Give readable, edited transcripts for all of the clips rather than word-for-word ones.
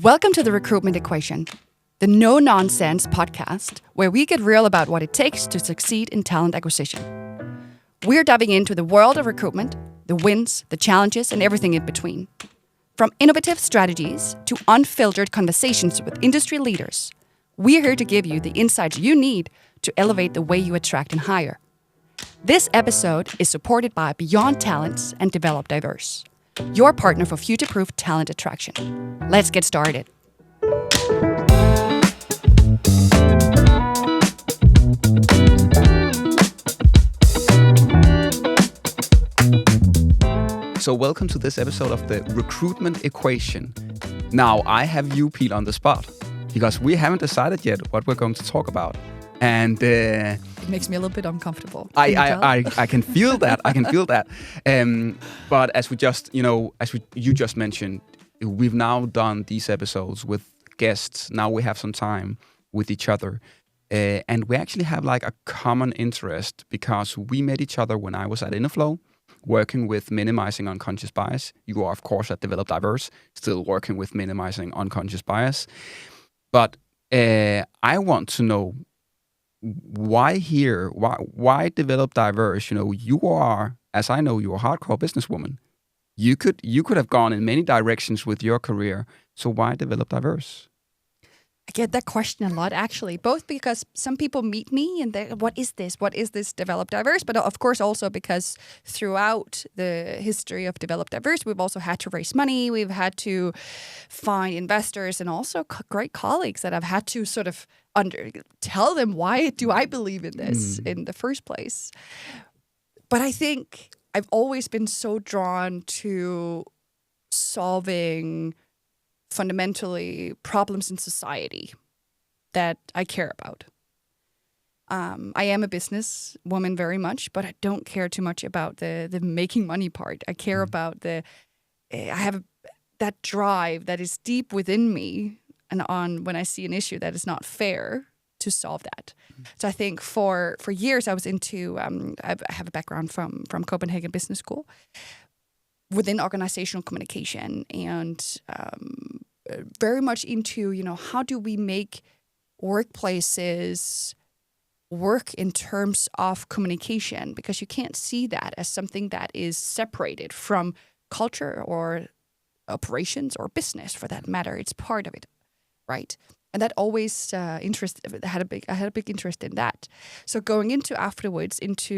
Welcome to the Recruitment Equation, the no-nonsense podcast where we get real about what it takes to succeed in talent acquisition. We're diving into the world of recruitment, the wins, the challenges, and everything in between. From innovative strategies to unfiltered conversations with industry leaders, we're here to give you the insights you need to elevate the way you attract and hire. This episode is supported by Beyond Talents and Develop Diverse, your partner for future-proof talent attraction. Let's get started. So welcome to this episode of the Recruitment Equation. Now, I have you, Pete, on the spot because we haven't decided yet what we're going to talk about. And it makes me a little bit uncomfortable. I can feel that. I can feel that. But as we just, you just mentioned, we've now done these episodes with guests. Now we have some time with each other. And we actually have like a common interest because we met each other when I was at Interflow, working with minimizing unconscious bias. You are, of course, at Develop Diverse, still working with minimizing unconscious bias. But I want to know, why here? Why Develop Diverse? You are, as I know, you're a hardcore businesswoman. You could have gone in many directions with your career. So why Develop Diverse? I get that question a lot, actually, both because some people meet me and they, what is this? What is this Develop Diverse? But of course also because throughout the history of Develop Diverse, we've also had to raise money. We've had to find investors and also great colleagues that I've had to sort of tell them, why do I believe in this in the first place? But I think I've always been so drawn to solving fundamentally problems in society that I care about. I am a business woman very much, but I don't care too much about the making money part. I care about I have that drive that is deep within me, and when I see an issue that is not fair, to solve that. So I think for years I was into, I have a background from Copenhagen Business School within organizational communication, and very much into, how do we make workplaces work in terms of communication? Because you can't see that as something that is separated from culture or operations or business, for that matter. It's part of it, right? And that always I had a big interest in that. So going into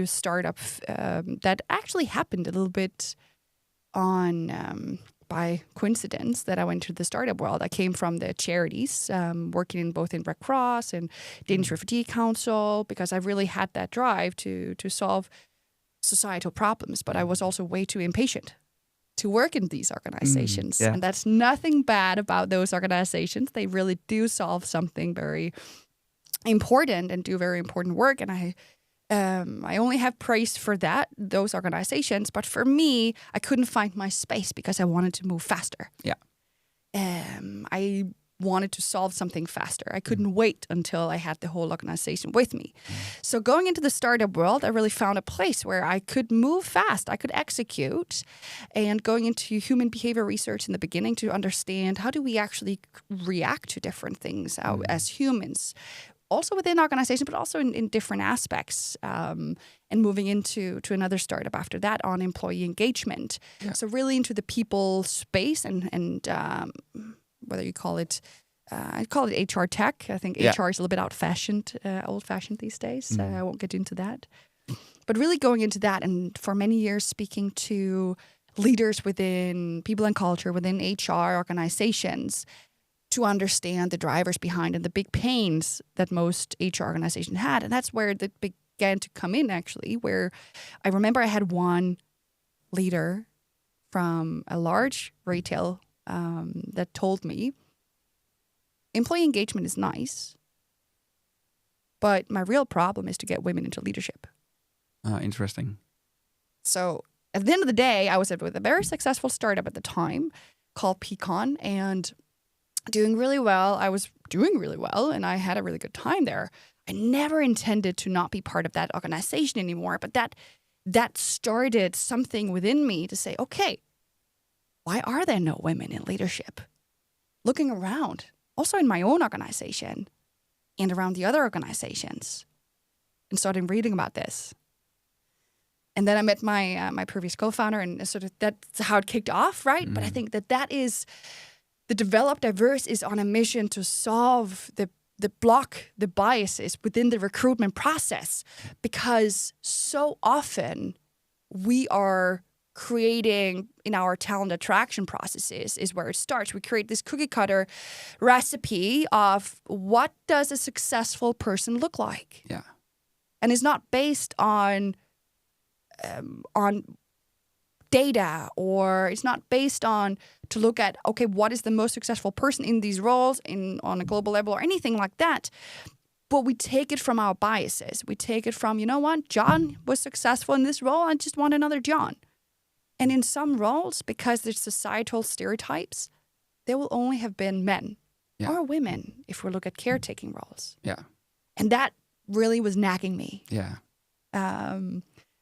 startup, that actually happened a little bit by coincidence that I went to the startup world. I came from the charities, working both in Red Cross and Danish Refugee Council, because I really had that drive to solve societal problems. But I was also way too impatient to work in these organizations. And that's nothing bad about those organizations. They really do solve something very important and do very important work. And I only have praise for those organizations. But for me, I couldn't find my space because I wanted to move faster. Yeah. I wanted to solve something faster. I couldn't wait until I had the whole organization with me. So going into the startup world, I really found a place where I could move fast, I could execute, and going into human behavior research in the beginning to understand how do we actually react to different things as humans, also within organizations, but also in different aspects, and moving into another startup after that on employee engagement. Yeah. So really into the people space and whether you call it, I call it HR tech. I think HR is a little bit old-fashioned these days. I won't get into that. But really going into that, and for many years speaking to leaders within people and culture, within HR organizations, to understand the drivers behind and the big pains that most HR organizations had. And that's where it began to come in, actually, where I remember I had one leader from a large retail that told me, employee engagement is nice, but my real problem is to get women into leadership. Interesting. So at the end of the day, I was with a very successful startup at the time called Pecan, and doing really well. I was doing really well, and I had a really good time there. I never intended to not be part of that organization anymore, but that started something within me to say, okay, why are there no women in leadership? looking around, also in my own organization and around the other organizations, and started reading about this. And then I met my previous co-founder, and sort of that's how it kicked off, right? But I think that is the Develop Diverse is on a mission to solve the block the biases within the recruitment process, because so often we are creating in our talent attraction processes is where it starts. We create this cookie cutter recipe of what does a successful person look like. Yeah. And it's not based on data, or it's not based on to look at, okay, what is the most successful person in these roles on a global level or anything like that. But we take it from our biases. We take it from, you know what, John was successful in this role. I just want another John. And in some roles, because there's societal stereotypes, there will only have been men or women if we look at caretaking roles. Yeah. And that really was nagging me. Yeah.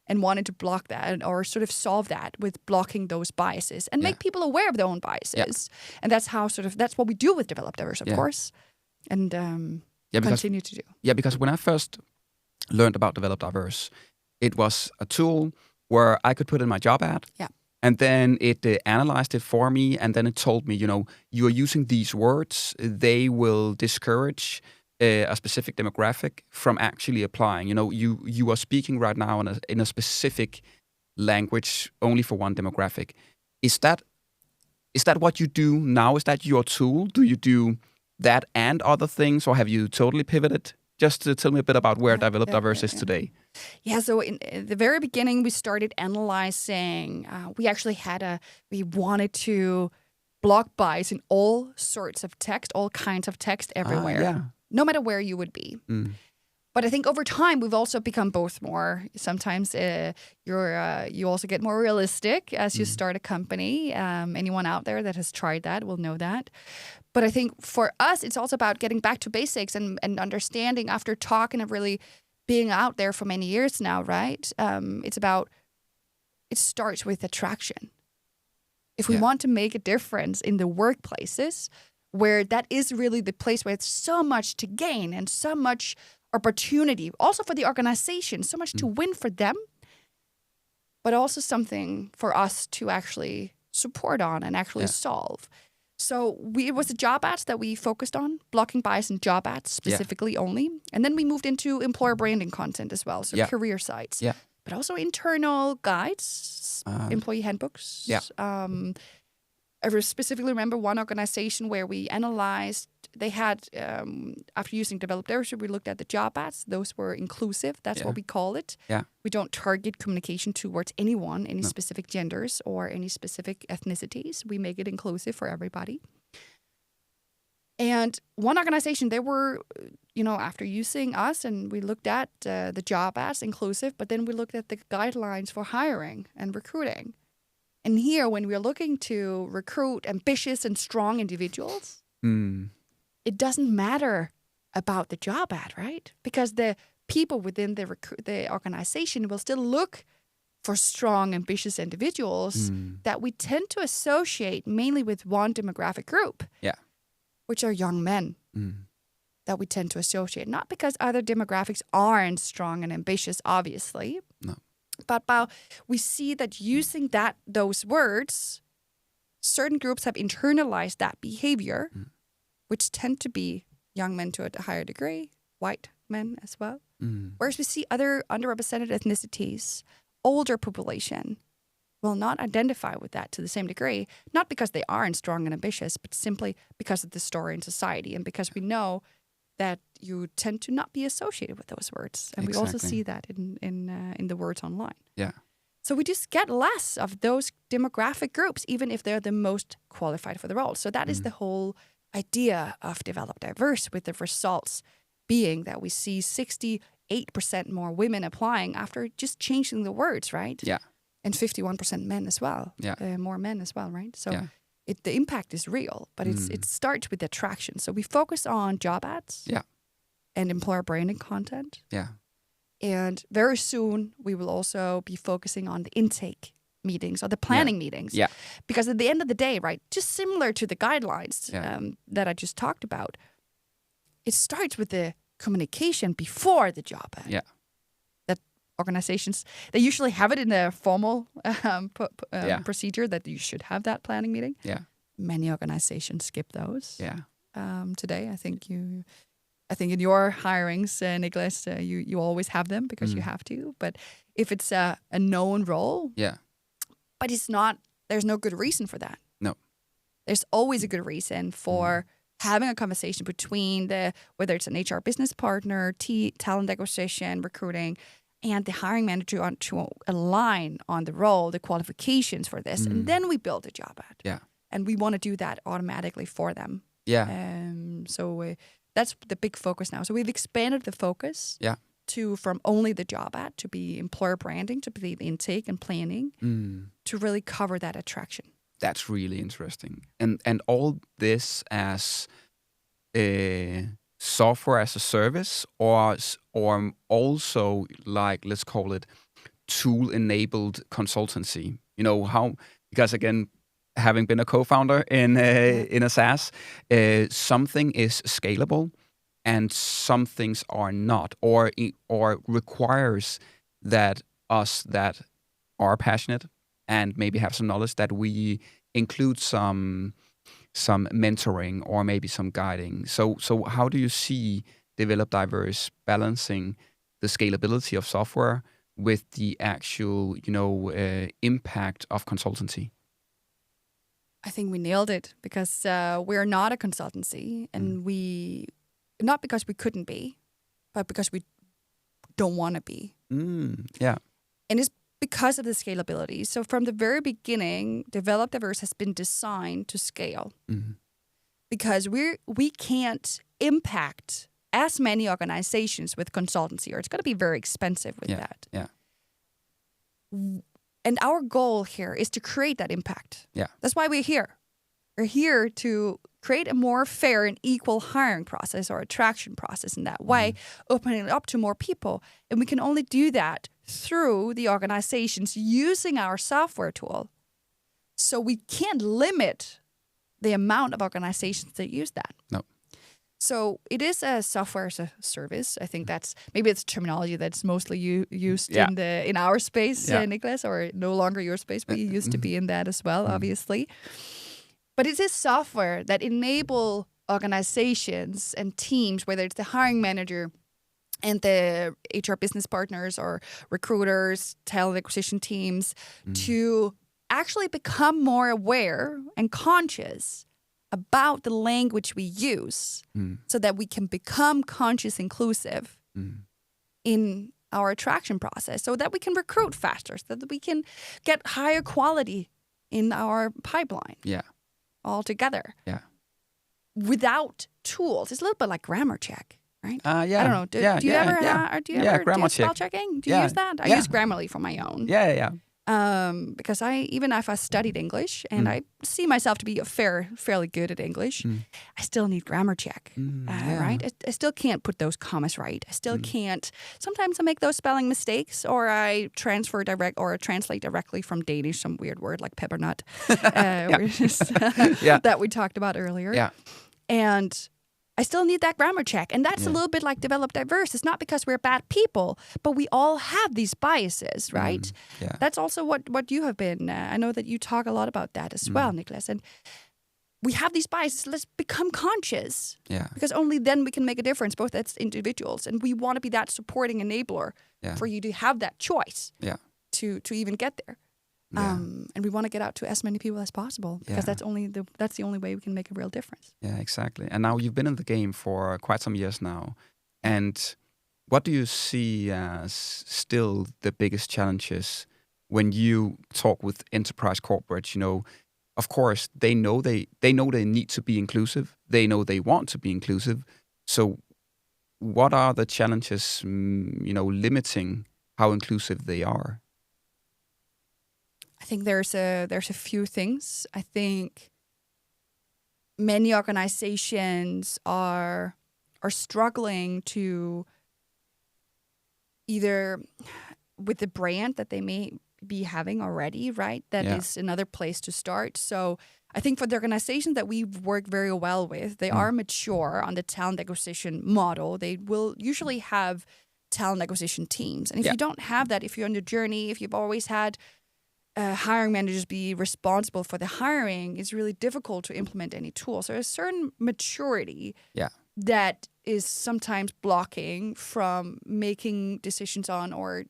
And wanted to block that, or sort of solve that with blocking those biases and make people aware of their own biases. Yeah. And that's how that's what we do with Develop Diverse, of course. And continue to do. Yeah, because when I first learned about Develop Diverse, it was a tool where I could put in my job ad. Yeah. And then it analyzed it for me, and then it told me, you are using these words, they will discourage a specific demographic from actually applying. You are speaking right now in a specific language only for one demographic. Is that what you do now? Is that your tool? Do you do that and other things, or have you totally pivoted? Just to tell me a bit about where Develop Diverse is today. Yeah, so in the very beginning, we started analyzing. We wanted to block bias in all sorts of text, all kinds of text everywhere. No matter where you would be. But I think over time, we've also become both more, sometimes you also get more realistic as you start a company. Anyone out there that has tried that will know that. But I think for us, it's also about getting back to basics and understanding after talking and really being out there for many years now, right? It starts with attraction. If we want to make a difference in the workplaces, where that is really the place where it's so much to gain and so much opportunity, also for the organization, so much to win for them, but also something for us to actually support on and actually solve. So it was the job ads that we focused on, blocking bias in job ads specifically only. And then we moved into employer branding content as well, so career sites. Yeah. But also internal guides, employee handbooks. Yeah. I specifically remember one organization where we analyzed, they had, after using Develop Diverse, we looked at the job ads. Those were inclusive. That's what we call it. Yeah. We don't target communication towards anyone, any specific genders or any specific ethnicities. We make it inclusive for everybody. And one organization, they were, after using us, and we looked at the job ads inclusive, but then we looked at the guidelines for hiring and recruiting. And here, when we're looking to recruit ambitious and strong individuals, it doesn't matter about the job ad, right? Because the people within the organization will still look for strong, ambitious individuals that we tend to associate mainly with one demographic group, which are young men that we tend to associate. Not because other demographics aren't strong and ambitious, obviously. No. But we see that using those words, certain groups have internalized that behavior, which tend to be young men to a higher degree, white men as well. Whereas we see other underrepresented ethnicities, older population, will not identify with that to the same degree, not because they aren't strong and ambitious, but simply because of the story in society and because we know that you tend to not be associated with those words. And we also see that in the words online. Yeah. So we just get less of those demographic groups, even if they're the most qualified for the role. So that is the whole idea of Develop Diverse, with the results being that we see 68% more women applying after just changing the words, right? Yeah. And 51% men as well. Yeah. More men as well, right? So the impact is real, but it starts with attraction. So we focus on job ads and employer branding content. Yeah. And very soon we will also be focusing on the intake meetings or the planning meetings. Yeah. Because at the end of the day, right, just similar to the guidelines Yeah. that I just talked about, it starts with the communication before the job ad. Yeah. That organizations, they usually have it in their formal procedure that you should have that planning meeting. Yeah. Many organizations skip those. Yeah. Today, I think in your hirings, Nicklas, you always have them because you have to. But if it's a known role, but it's not, there's no good reason for that. No. There's always a good reason for having a conversation between whether it's an HR business partner, talent acquisition, recruiting, and the hiring manager to align on the role, the qualifications for this. And then we build a job ad. Yeah. And we want to do that automatically for them. Yeah. So that's the big focus now. So we've expanded the focus from only the job ad to be employer branding, to be the intake and planning, to really cover that attraction. That's really interesting. And all this as software as a service, or also, like, let's call it tool-enabled consultancy. You know how, because again, having been a co-founder in a SaaS, something is scalable and some things are not, or requires that us that are passionate and maybe have some knowledge, that we include some mentoring or maybe some guiding. So how do you see Develop Diverse balancing the scalability of software with the actual, impact of consultancy? I think we nailed it, because we're not a consultancy, and not because we couldn't be, but because we don't want to be. Yeah. And it's because of the scalability. So from the very beginning, Develop Diverse has been designed to scale, because we can't impact as many organizations with consultancy, or it's going to be very expensive with that. Yeah. And our goal here is to create that impact. Yeah. That's why we're here. We're here to create a more fair and equal hiring process or attraction process in that way, opening it up to more people. And we can only do that through the organizations using our software tool. So we can't limit the amount of organizations that use that. No. So it is a software as a service. I think maybe it's terminology that's mostly used in our space, Nicklas, or no longer your space, but you used to be in that as well, obviously. But it is software that enable organizations and teams, whether it's the hiring manager and the HR business partners or recruiters, talent acquisition teams, to actually become more aware and conscious about the language we use, so that we can become conscious inclusive in our attraction process, so that we can recruit faster, so that we can get higher quality in our pipeline. Yeah. Altogether. Yeah. Without tools. It's a little bit like grammar check, right? Yeah. I don't know. Do you ever grammar do spell check. checking? Do you use that? I use Grammarly for my own. Yeah. Because even if I studied English and I see myself to be fairly good at English, I still need grammar check, right? I still can't put those commas right. I still can't. Sometimes I make those spelling mistakes, or I translate directly from Danish, some weird word like peppernut, that we talked about earlier. Yeah. And I still need that grammar check. And that's a little bit like Develop Diverse. It's not because we're bad people, but we all have these biases, right? Yeah. That's also what you have been. I know that you talk a lot about that as well, Nicklas. And we have these biases. Let's become conscious. Yeah. Because only then we can make a difference, both as individuals. And we want to be that supporting enabler for you to have that choice to even get there. Yeah. And we want to get out to as many people as possible, because that's the only way we can make a real difference. Yeah, exactly. And now you've been in the game for quite some years now. And what do you see as still the biggest challenges when you talk with enterprise corporates? Of course, they know they need to be inclusive. They know they want to be inclusive. So what are the challenges, limiting how inclusive they are? I think there's a few things. I think many organizations are struggling to, either with the brand that they may be having already, right? That is another place to start. So I think for the organizations that we work very well with, they are mature on the talent acquisition model. They will usually have talent acquisition teams. And if you don't have that, if you're on the journey, if you've always had hiring managers be responsible for the hiring, it's really difficult to implement any tools. So there's a certain maturity that is sometimes blocking from making decisions on or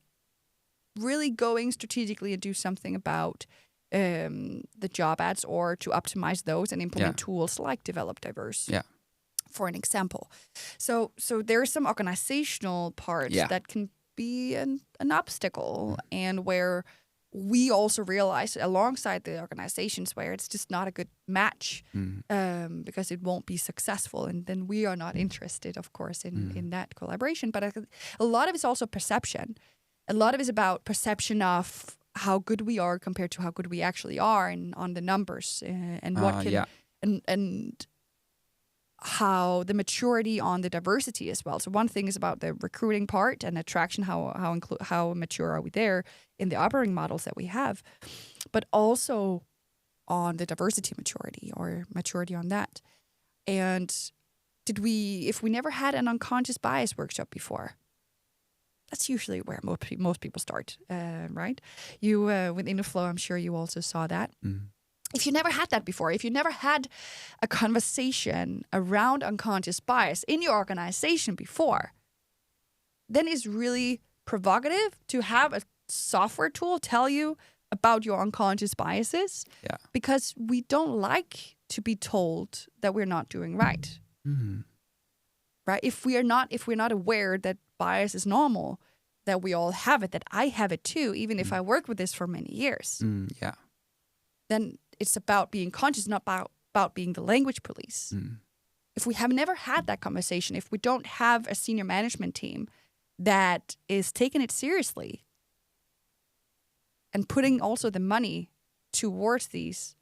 really going strategically and do something about the job ads or to optimize those and implement tools like Develop Diverse, for an example. So there are some organizational parts that can be an obstacle, and where we also realize alongside the organizations where it's just not a good match because it won't be successful. And then we are not interested, of course, in that collaboration. But a lot of it's also perception. A lot of it is about perception of how good we are compared to how good we actually are and on the numbers and what can and how the maturity on the diversity as well. So one thing is about the recruiting part and attraction, how mature are we there in the operating models that we have, but also on the diversity maturity or maturity on that. And if we never had an unconscious bias workshop before, that's usually where most people start, right? You with InnoFlow, I'm sure you also saw that. If you never had that before, if you never had a conversation around unconscious bias in your organization before, then it's really provocative to have a software tool tell you about your unconscious biases, because we don't like to be told that we're not doing right. Right? If we're not aware that bias is normal, that we all have it, that I have it too, even if I work with this for many years, then it's about being conscious, not about being the language police. If we have never had that conversation, if we don't have a senior management team that is taking it seriously and putting also the money towards these,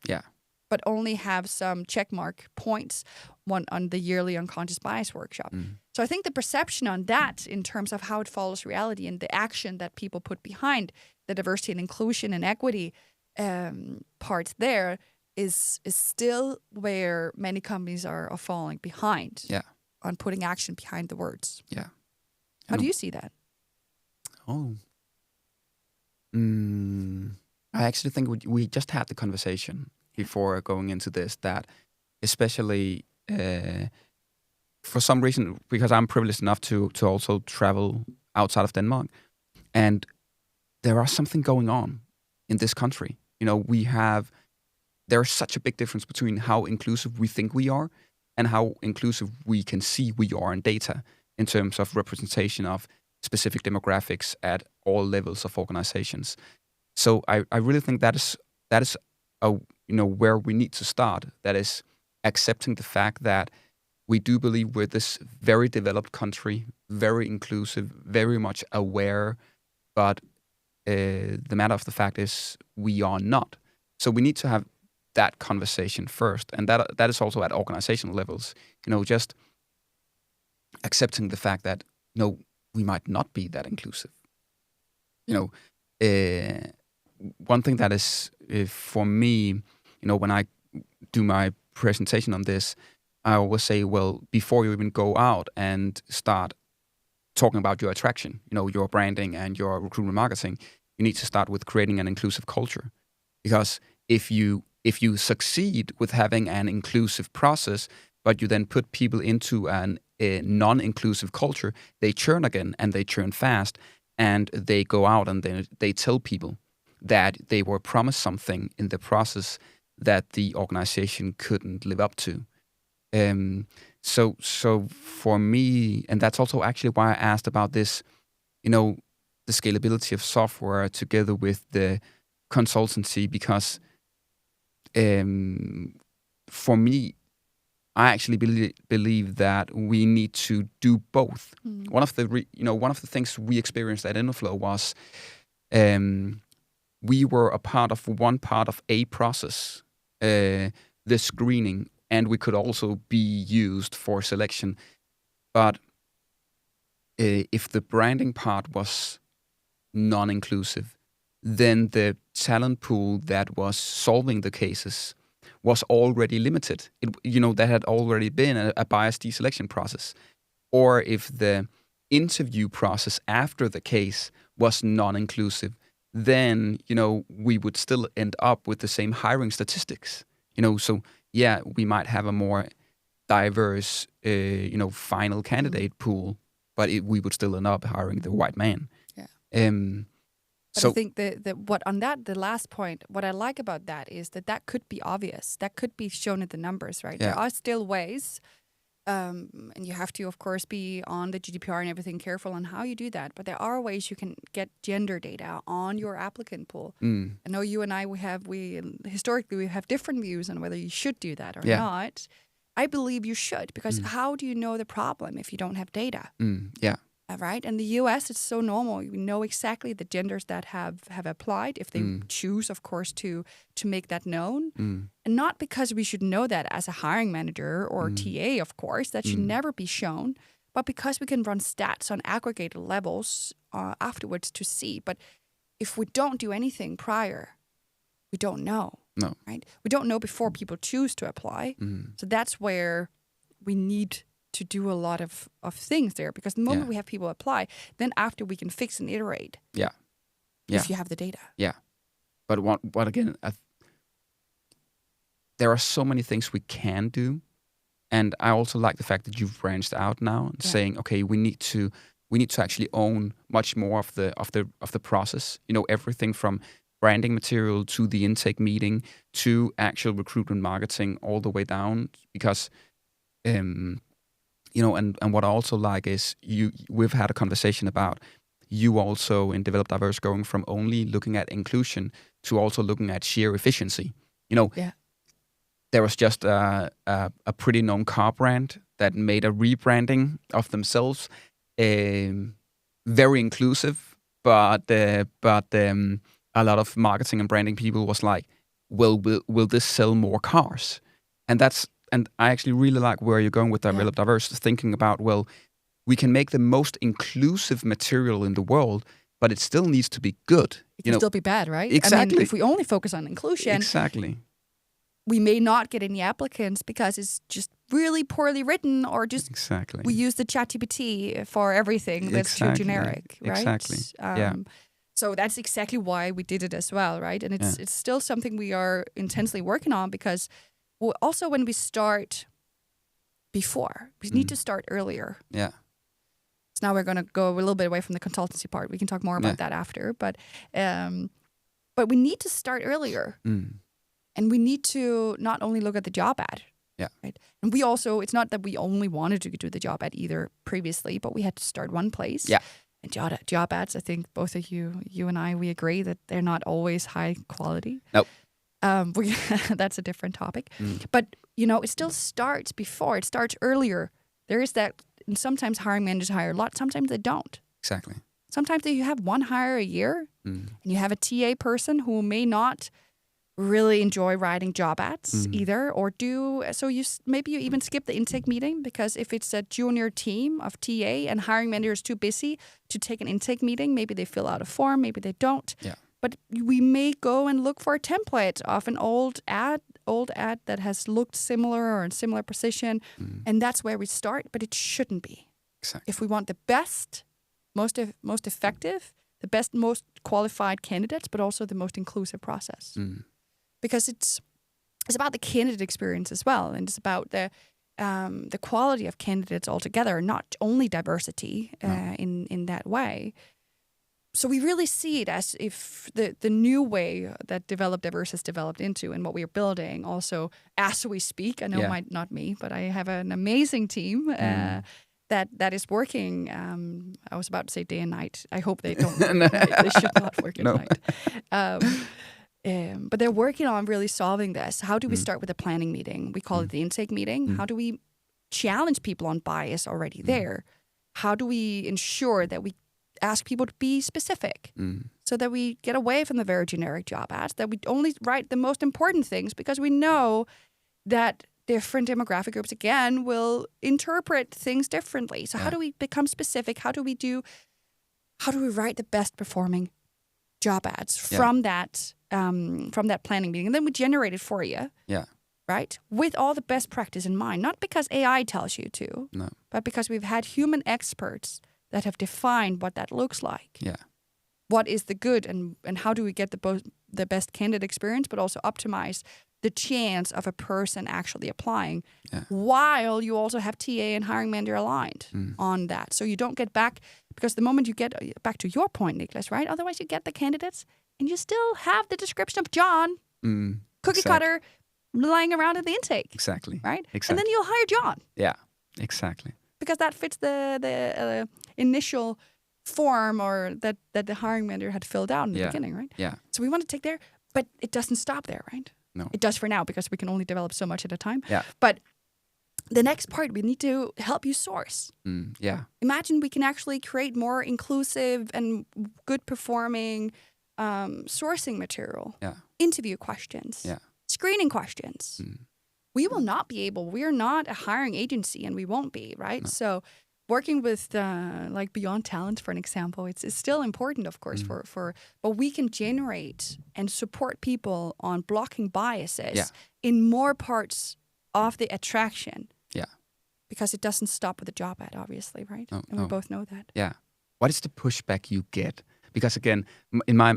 but only have some checkmark points on the yearly unconscious bias workshop. So I think the perception on that in terms of how it follows reality and the action that people put behind the diversity and inclusion and equity parts there is still where many companies are falling behind on putting action behind the words. How do you see that? I actually think we just had the conversation before going into this, that especially for some reason, because I'm privileged enough to also travel outside of Denmark, and there is something going on in this country. There's such a big difference between how inclusive we think we are and how inclusive we can see we are in data in terms of representation of specific demographics at all levels of organizations. So I really think that is where we need to start. That is accepting the fact that we do believe we're this very developed country, very inclusive, very much aware, but the matter of the fact is we are not. So we need to have that conversation first, and that is also at organizational levels. Just accepting the fact that we might not be that inclusive. One thing that is for me, when I do my presentation on this, I always say, well, before you even go out and start talking about your attraction, your branding and your recruitment marketing, you need to start with creating an inclusive culture. Because if you succeed with having an inclusive process, but you then put people into a non-inclusive culture, they churn again, and they churn fast, and they go out and they tell people that they were promised something in the process that the organization couldn't live up to. So for me, and that's also actually why I asked about this, the scalability of software together with the consultancy, because for me, I actually believe that we need to do both. One of the things we experienced at InnoFlow was we were a part of one part of a process, the screening, and we could also be used for selection. But if the branding part was non-inclusive, then the talent pool that was solving the cases was already limited. There had already been a biased deselection process. Or if the interview process after the case was non-inclusive, then, we would still end up with the same hiring statistics. So yeah, we might have a more diverse, final candidate pool, but we would still end up hiring the white man. Yeah. But I think the last point, what I like about that is that could be obvious. That could be shown in the numbers, right? Yeah. There are still ways, and you have to, of course, be on the GDPR and everything careful on how you do that. But there are ways you can get gender data on your applicant pool. I know you and I, historically we have different views on whether you should do that or not. I believe you should, because how do you know the problem if you don't have data? Yeah. Right? In the US, it's so normal. We know exactly the genders that have applied, if they choose, of course, to make that known. And not because we should know that as a hiring manager or TA, of course, that should never be shown, but because we can run stats on aggregated levels afterwards to see. But if we don't do anything prior, we don't know. No. Right? We don't know before people choose to apply. So that's where we need to do a lot of things there, because the moment we have people apply, then after we can fix and iterate. Yeah. If you have the data. Yeah. But again, there are so many things we can do, and I also like the fact that you've branched out now and saying, okay, we need to actually own much more of the process. Everything from branding material to the intake meeting to actual recruitment marketing all the way down, because and what I also like is we've had a conversation about you also in Develop Diverse going from only looking at inclusion to also looking at sheer efficiency. There was just a pretty known car brand that made a rebranding of themselves, very inclusive, but a lot of marketing and branding people was like, will this sell more cars? And I actually really like where you're going with Develop Diverse, thinking about, well, we can make the most inclusive material in the world, but it still needs to be good. It can still be bad, right? Exactly. I mean, if we only focus on inclusion, exactly, we may not get any applicants because it's just really poorly written, or just we use the ChatGPT for everything that's too generic, right? Exactly. So that's exactly why we did it as well, right? And it's still something we are intensely working on, because also when we start before, we need to start earlier. Yeah. So now we're going to go a little bit away from the consultancy part. We can talk more about that after, but we need to start earlier. And we need to not only look at the job ad. Yeah. Right. And we also, it's not that we only wanted to do the job ad either previously, but we had to start one place. Yeah. And job ads, I think both of you and I, we agree that they're not always high quality. Nope. That's a different topic. But, it still starts before. It starts earlier. There is that, and sometimes hiring managers hire a lot. Sometimes they don't. Exactly. Sometimes you have one hire a year, and you have a TA person who may not really enjoy writing job ads either, or so maybe you even skip the intake meeting, because if it's a junior team of TA and hiring manager is too busy to take an intake meeting, maybe they fill out a form, maybe they don't. Yeah. But we may go and look for a template of an old ad that has looked similar or in similar position, and that's where we start. But it shouldn't be. Exactly. If we want the best, most effective, the best, most qualified candidates, but also the most inclusive process. Because it's about the candidate experience as well, and it's about the quality of candidates altogether, not only diversity in that way. So we really see it as if the new way that Develop Diverse has developed into, and what we are building also as we speak. I know not me, but I have an amazing team that is working. I was about to say day and night. I hope they don't. They should not work at night. But they're working on really solving this. How do we start with a planning meeting? We call it the intake meeting. How do we challenge people on bias already there? How do we ensure that we ask people to be specific so that we get away from the very generic job ads, that we only write the most important things, because we know that different demographic groups, again, will interpret things differently. So how do we become specific? How do we write the best performing job ads from that planning meeting, and then we generate it for you. Yeah. Right? With all the best practice in mind, not because AI tells you to, but because we've had human experts that have defined what that looks like. Yeah. What is the good and how do we get the best candidate experience, but also optimize the chance of a person actually applying, while you also have TA and hiring manager aligned on that. So you don't get back, because the moment you get back to your point, Nicklas, right? Otherwise you get the candidates and you still have the description of John, cookie cutter, lying around in the intake. Exactly. Right? Exactly. And then you'll hire John. Yeah, exactly. Because that fits the initial form or that the hiring manager had filled out in the beginning, right? Yeah. So we want to take there, but it doesn't stop there, right? No. It does for now because we can only develop so much at a time. Yeah. But the next part, we need to help you source. Yeah. Imagine we can actually create more inclusive and good performing sourcing material. Yeah. Interview questions. Yeah. Screening questions. We will not be able, we're not a hiring agency and we won't be, right? No. So working with like Beyond Talent, for an example, it's still important, of course, but we can generate and support people on blocking biases in more parts of the attraction. Yeah. Because it doesn't stop with the job ad, obviously, right? No, and we both know that. Yeah. What is the pushback you get? Because again, in my,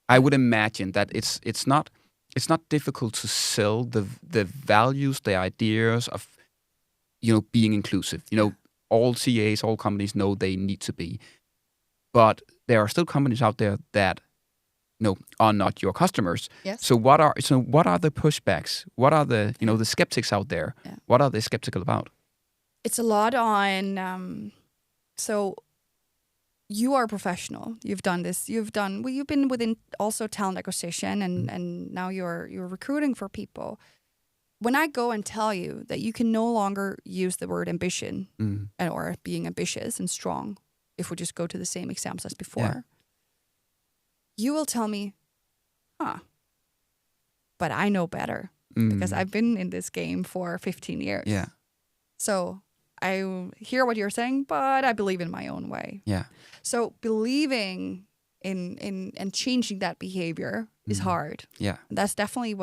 I would imagine that it's not difficult to sell the values, the ideas of, being inclusive. All CAs, all companies know they need to be, but there are still companies out there that, are not your customers. Yes. So what are the pushbacks? What are the the skeptics out there? Yeah. What are they skeptical about? It's a lot on. So you are a professional. You've done this. You've been within also talent acquisition, and now you're recruiting for people. When I go and tell you that you can no longer use the word ambition or being ambitious and strong, if we just go to the same examples as before, you will tell me, but I know better because I've been in this game for 15 years. Yeah. So I hear what you're saying, but I believe in my own way. Yeah. So believing in and changing that behavior is hard. Yeah. And that's definitely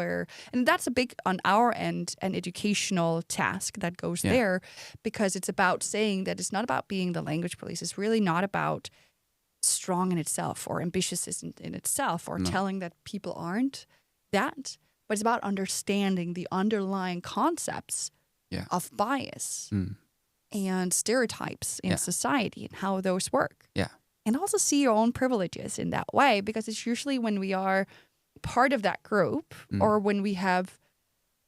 and that's a big, on our end, an educational task that goes there, because it's about saying that it's not about being the language police. It's really not about strong in itself or ambitious in itself or telling that people aren't that, but it's about understanding the underlying concepts of bias and stereotypes in society and how those work. Yeah. And also see your own privileges in that way, because it's usually when we are part of that group or when we have,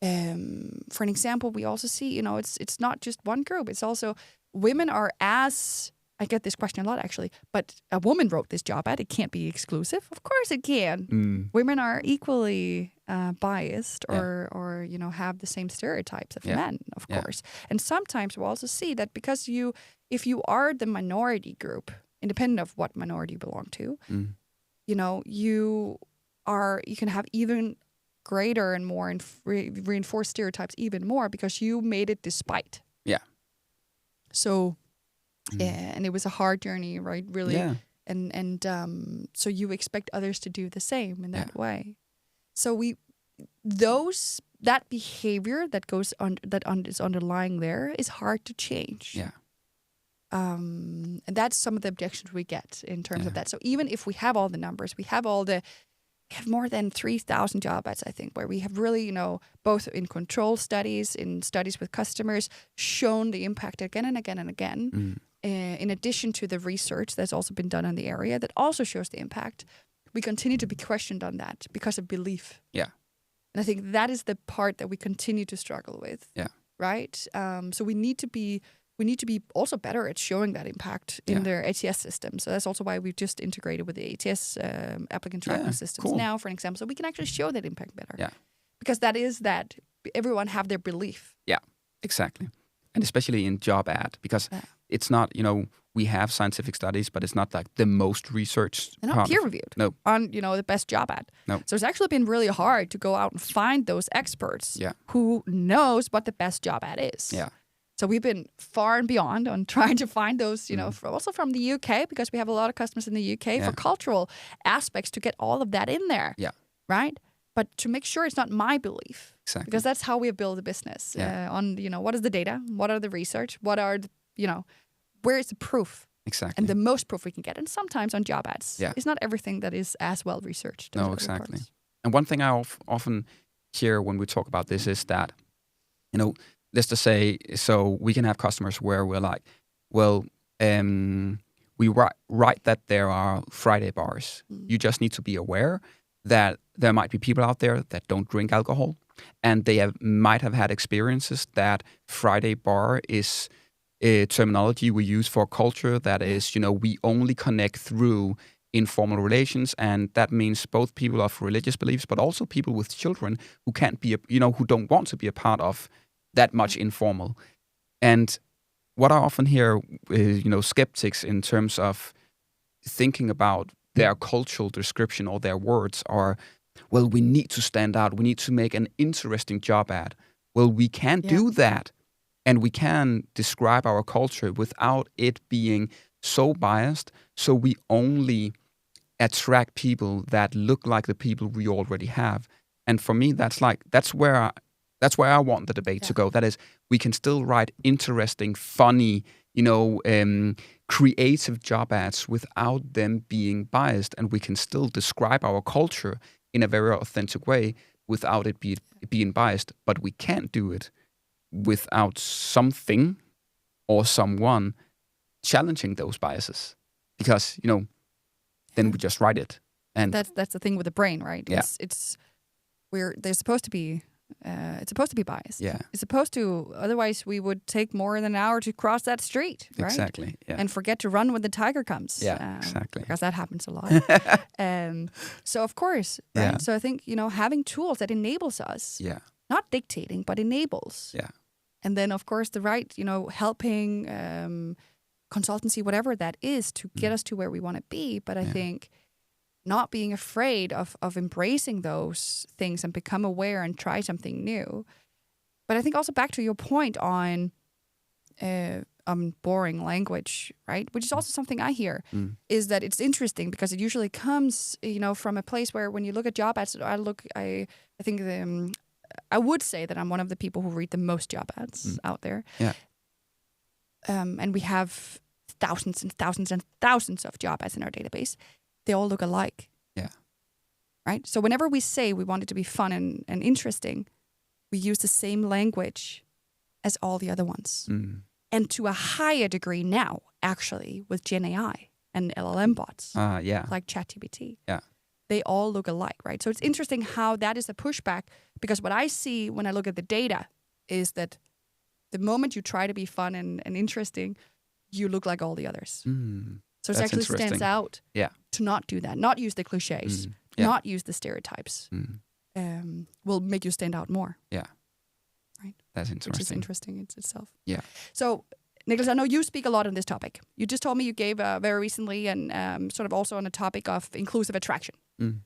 for an example, we also see, it's not just one group. It's also women are I get this question a lot actually, but a woman wrote this job ad. It can't be exclusive. Of course it can. Women are equally biased or have the same stereotypes of men, of course. And sometimes we'll also see that because if you are the minority group, independent of what minority you belong to, you can have even greater and more reinforced stereotypes even more because you made it despite. Yeah. So, and it was a hard journey, right? Really. Yeah. And so you expect others to do the same in that way. So that behavior that goes on is underlying there is hard to change. Yeah. And that's some of the objections we get in terms of that. So even if we have all the numbers, we have more than 3,000 job ads, I think, where we have really, both in control studies, in studies with customers, shown the impact again and again and again. In addition to the research that's also been done in the area that also shows the impact, we continue to be questioned on that because of belief. Yeah. And I think that is the part that we continue to struggle with. Yeah. Right? So we need to be also better at showing that impact in their ATS system. So that's also why we've just integrated with the ATS applicant tracking systems now, for an example. So we can actually show that impact better. Yeah. Because that is that everyone have their belief. Yeah, exactly. And especially in job ad, because it's not, we have scientific studies, but it's not like the most researched. They're not peer-reviewed on, the best job ad. No. So it's actually been really hard to go out and find those experts who knows what the best job ad is. Yeah. So we've been far and beyond on trying to find those, also from the UK, because we have a lot of customers in the UK for cultural aspects, to get all of that in there. Yeah. Right? But to make sure it's not my belief. Exactly. Because that's how we build a business. On, what is the data? What are the research? What are the, where is the proof? Exactly. And the most proof we can get. And sometimes on job ads, it's not everything that is as well researched. No, exactly. And one thing I often hear when we talk about this is that, let's just say, so we can have customers where we're like, well, we write that there are Friday bars. You just need to be aware that there might be people out there that don't drink alcohol, and they might have had experiences that Friday bar is a terminology we use for culture that is, we only connect through informal relations, and that means both people of religious beliefs, but also people with children who can't be, who don't want to be a part of that much informal. And what I often hear, skeptics in terms of thinking about their cultural description or their words are, well, we need to stand out. We need to make an interesting job ad. Well, we can't do that. And we can describe our culture without it being so biased. So we only attract people that look like the people we already have. And for me, that's where I want the debate to go. That is, we can still write interesting, funny, creative job ads without them being biased, and we can still describe our culture in a very authentic way without it being biased. But we can't do it without something or someone challenging those biases, because then we just write it. And that's the thing with the brain, right? Yeah. There's supposed to be. It's supposed to be biased. Yeah. It's supposed to. Otherwise, we would take more than an hour to cross that street, right? Exactly. Yeah. And forget to run when the tiger comes. Yeah. Exactly. Because that happens a lot. So of course, right? Yeah. So I think having tools that enables us. Yeah. Not dictating, but enables. Yeah. And then of course the right, helping, consultancy, whatever that is, to get us to where we want to be. But I think not being afraid of embracing those things and become aware and try something new. But I think also back to your point on boring language, right? Which is also something I hear, is that it's interesting because it usually comes, from a place where when you look at job ads, I think I would say that I'm one of the people who read the most job ads out there. Yeah. And we have thousands and thousands and thousands of job ads in our database. They all look alike. Yeah. Right? So whenever we say we want it to be fun and interesting, we use the same language as all the other ones. And to a higher degree now, actually, with Gen AI and LLM bots, like ChatGPT. Yeah. They all look alike, right? So it's interesting how that is a pushback, because what I see when I look at the data is that the moment you try to be fun and interesting, you look like all the others. So it actually stands out to not do that, not use the cliches, not use the stereotypes. Will make you stand out more. Yeah. Right. That's interesting. Which is interesting in itself. Yeah. So, Nicklas, I know you speak a lot on this topic. You just told me you gave very recently and sort of also on the topic of inclusive attraction.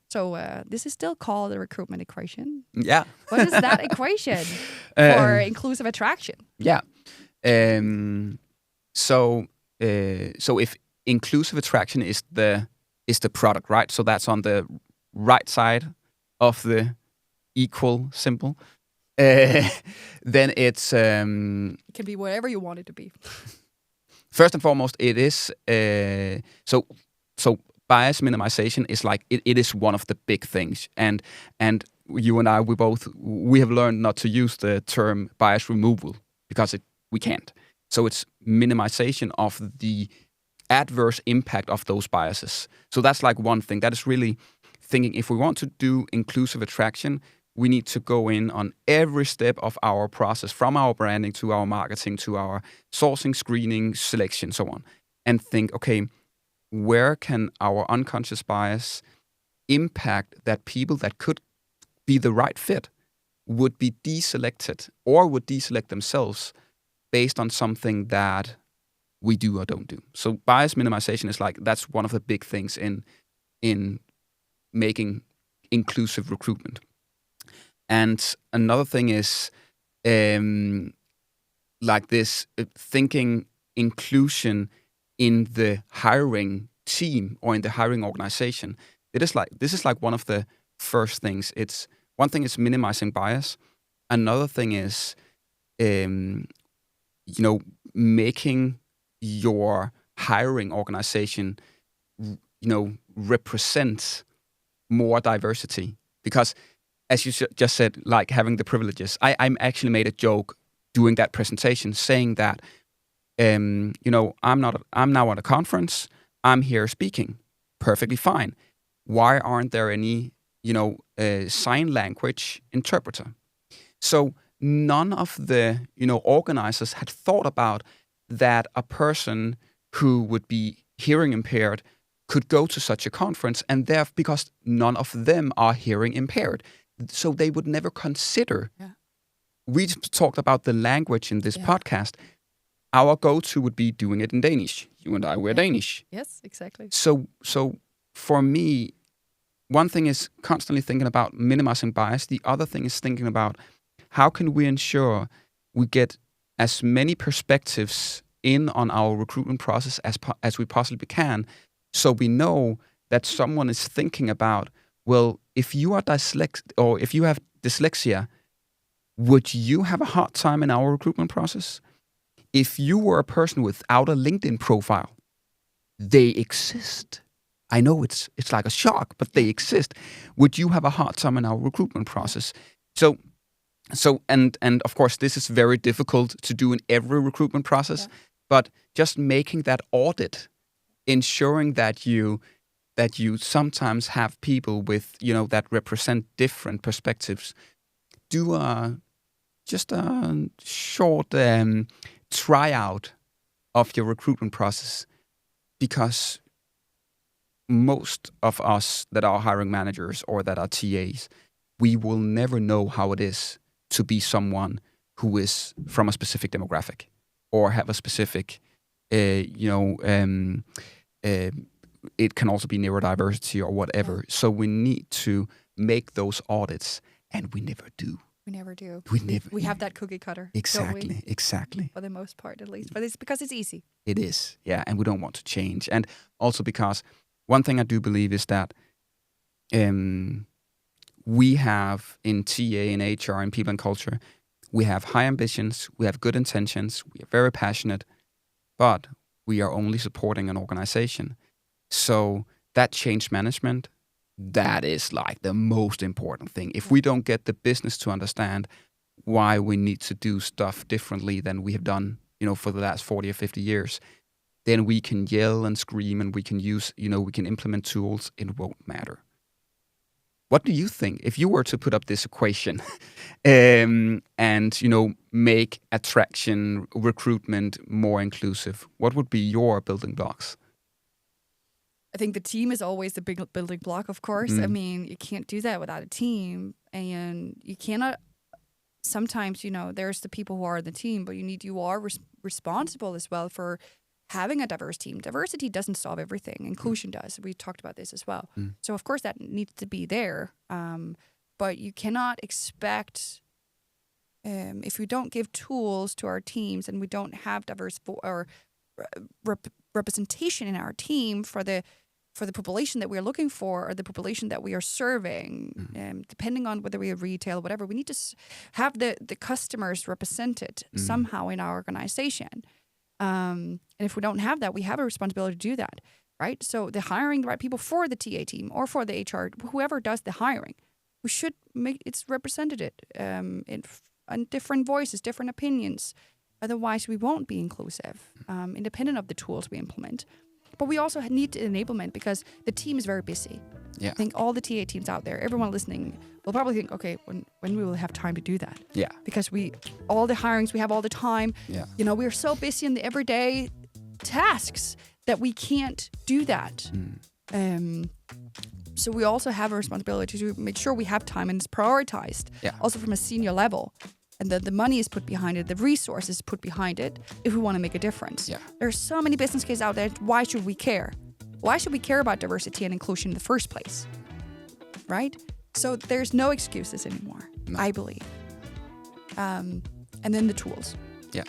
So this is still called the recruitment equation. Yeah. What is that equation for inclusive attraction? Yeah. So if inclusive attraction is the product, right? So that's on the right side of the equal symbol. Then it's it can be whatever you want it to be. First and foremost, it is so bias minimization is like it is one of the big things, and you and I we have learned not to use the term bias removal because we can't. So it's minimization of the adverse impact of those biases. So that's like one thing. That is really thinking, if we want to do inclusive attraction, we need to go in on every step of our process, from our branding to our marketing to our sourcing, screening, selection, so on, and think, okay, where can our unconscious bias impact that people that could be the right fit would be deselected or would deselect themselves based on something that we do or don't do. So bias minimization is like, that's one of the big things in making inclusive recruitment. And another thing is like this thinking inclusion in the hiring team or in the hiring organization. This is like one of the first things. It's one thing is minimizing bias. Another thing is, making your hiring organization, represent more diversity. Because as you just said, like having the privileges, I actually made a joke doing that presentation saying that, I'm now at a conference, I'm here speaking, perfectly fine. Why aren't there any, sign language interpreter? So none of the, organizers had thought about that a person who would be hearing impaired could go to such a conference, and because none of them are hearing impaired. So they would never consider. Yeah. We talked about the language in this podcast. Our go-to would be doing it in Danish. You and I, we're Danish. Yes, exactly. So for me, one thing is constantly thinking about minimizing bias. The other thing is thinking about how can we ensure we get as many perspectives in on our recruitment process as we possibly can, so we know that someone is thinking about, well, if you are dyslexic or if you have dyslexia, would you have a hard time in our recruitment process? If you were a person without a LinkedIn profile, they exist. I know it's like a shock, but they exist. Would you have a hard time in our recruitment process? So and of course, this is very difficult to do in every recruitment process, but just making that audit, ensuring that you sometimes have people with, that represent different perspectives. Do just a short tryout of your recruitment process, because most of us that are hiring managers or that are TAs, we will never know how it is to be someone who is from a specific demographic or have a specific, it can also be neurodiversity or whatever. Yeah. So we need to make those audits, and we never do. We never do. We have that cookie cutter. Exactly. For the most part, at least. But it's because it's easy. It is, yeah. And we don't want to change. And also because one thing I do believe is that we have in TA and HR and people and culture, we have high ambitions, we have good intentions, we are very passionate, but we are only supporting an organization. So that change management, that is like the most important thing. If we don't get the business to understand why we need to do stuff differently than we have done, for the last 40 or 50 years, then we can yell and scream and we can use, we can implement tools, it won't matter. What do you think if you were to put up this equation and, make attraction, recruitment more inclusive? What would be your building blocks? I think the team is always the big building block, of course. I mean, you can't do that without a team. And you cannot, sometimes, there's the people who are the team, but you are responsible as well for having a diverse team. Diversity doesn't solve everything. Inclusion does. We talked about this as well. So, of course, that needs to be there. But you cannot expect, if we don't give tools to our teams and we don't have diverse or representation in our team for the population that we are looking for or the population that we are serving, depending on whether we are retail, whatever, we need to have the customers represented somehow in our organization. And if we don't have that, we have a responsibility to do that, right? So the hiring the right people for the TA team or for the HR, whoever does the hiring, we should make it's represented in different voices, different opinions. Otherwise, we won't be inclusive, independent of the tools we implement. But we also need enablement because the team is very busy. Yeah. I think all the TA teams out there, everyone listening, will probably think, okay, when we will have time to do that? Yeah. Because all the hirings, we have all the time. Yeah. We are so busy in the everyday tasks that we can't do that. So we also have a responsibility to make sure we have time and it's prioritized. Yeah. Also from a senior level. And the money is put behind it, the resources put behind it, if we want to make a difference. Yeah. There's so many business cases out there. Why should we care? Why should we care about diversity and inclusion in the first place? Right? So there's no excuses anymore, I believe. And then the tools. Yeah.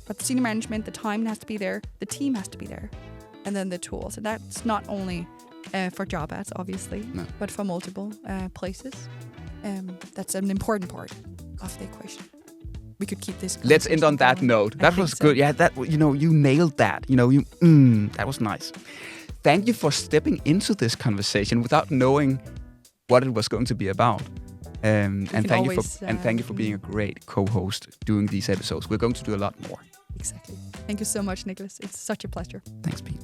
But the senior management, the time has to be there, the team has to be there, and then the tools. And that's not only for job ads, obviously, but for multiple places. That's an important part of the equation. We could keep this. Let's end on that note. That was good. Yeah, that you nailed that. That was nice. Thank you for stepping into this conversation without knowing what it was going to be about. And thank you for being a great co-host doing these episodes. We're going to do a lot more. Exactly. Thank you so much, Nicklas. It's such a pleasure. Thanks, Pete.